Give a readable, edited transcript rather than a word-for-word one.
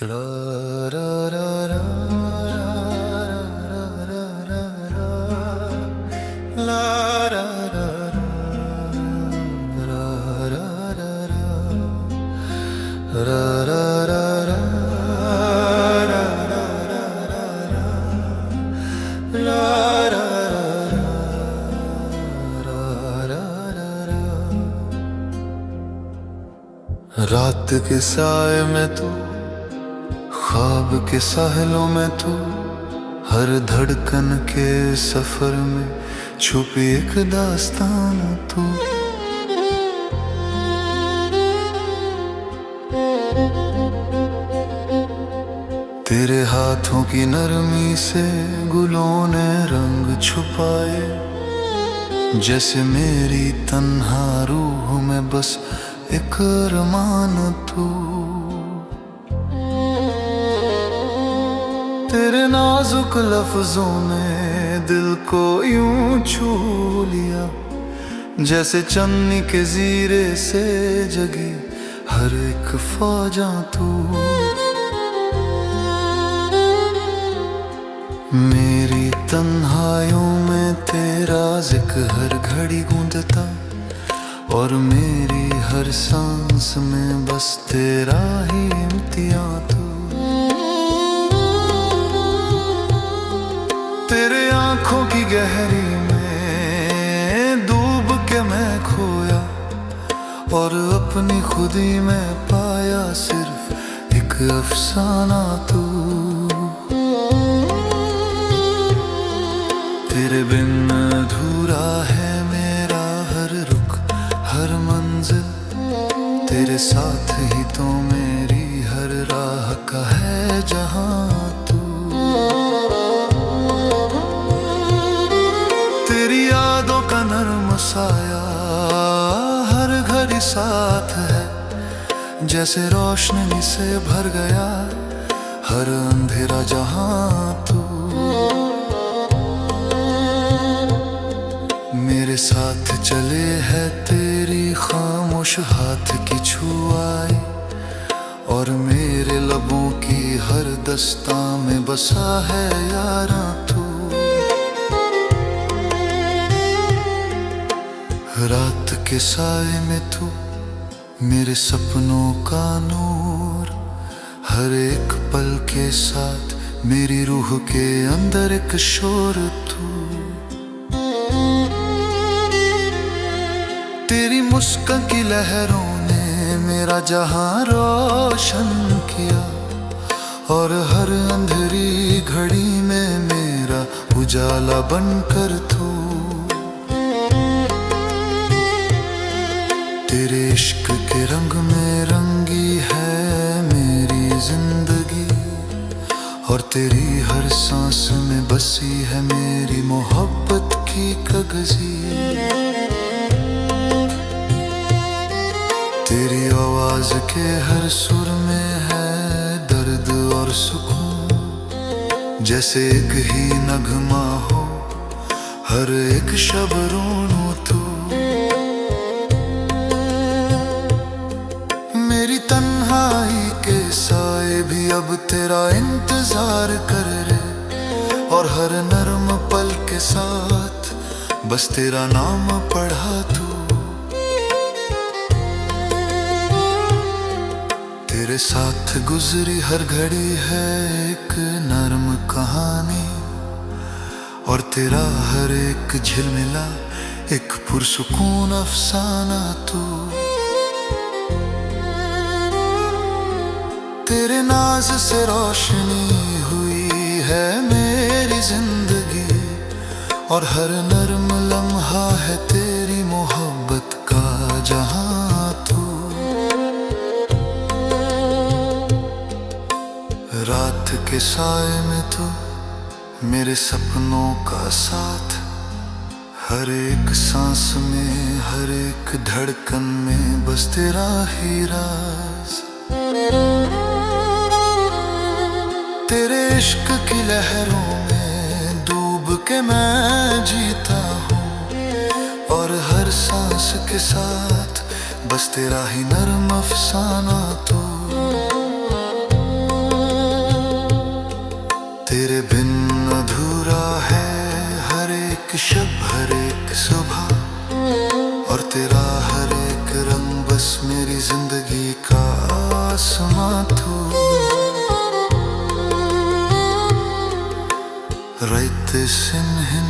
ला रा रा रा ला रा रा रा रा रा रा रा रात के साए में तू, ख्वाब के साहिलों में तू, हर धड़कन के सफर में छुपी एक दास्तान तू। तेरे हाथों की नरमी से गुलों ने रंग छुपाए, जैसे मेरी तन्हा रूह में बस एक अरमान तू। तेरे नाजुक लफ्जों ने दिल को यूं छू लिया, जैसे चन्नी के जीरे से जगी हर एक ख्वाजा तू। मेरी तन्हाइयों में तेरा जिक्र हर घड़ी गूंजता, और मेरी हर सांस में बस तेरा ही इम्तियां तू। तेरे आंखों की गहरी में डूब के मैं खोया, और अपनी खुदी में पाया सिर्फ एक अफसाना तू। तेरे बिन अधूरा है मेरा हर रुख हर मंजिल, तेरे साथ ही तो मेरी हर राह का है जहां तू। तेरी यादों का नर्म साया हर घड़ी साथ है, जैसे रोशनी से भर गया हर अंधेरा जहां तू। मेरे साथ चले है तेरी खामोश हाथ की छुआई, और मेरे लबों की हर दस्तां में बसा है यारा तू। रात के साए में तू, मेरे सपनों का नूर, हर एक पल के साथ मेरी रूह के अंदर एक शोर तू। तेरी मुस्कान की लहरों ने मेरा जहां रोशन किया, और हर अंधेरी घड़ी में मेरा उजाला बनकर तू। तेरे इश्क के रंग में रंगी है मेरी जिंदगी, और तेरी हर सांस में बसी है मेरी मोहब्बत की कागज़ी। तेरी आवाज के हर सुर में है दर्द और सुकून, जैसे एक ही नगमा हो हर एक शब रोनू तू। मेरी तन्हाई के साए भी अब तेरा इंतजार कर रे, और हर नर्म पल के साथ बस तेरा नाम पढ़ा तू। तेरे साथ गुजरी हर घड़ी है एक नर्म कहानी, और तेरा हर एक झिलमिला एक पुरसुकून अफसाना तू। तेरे नाज से रोशनी हुई है मेरी जिंदगी, और हर नर्म लम्हा है तेरी मोहब्बत का जहां तू। रात के साए में तू, मेरे सपनों का साथ, हर एक सांस में हर एक धड़कन में बस तेरा ही राज। तेरे इश्क की लहरों में डूब के मैं जीता हूँ, और हर सांस के साथ बस तेरा ही नर्म अफसाना तू। एक शब हर एक सुबह और तेरा हर एक रंग बस मेरी जिंदगी का आसमां तू राइते सिन्ह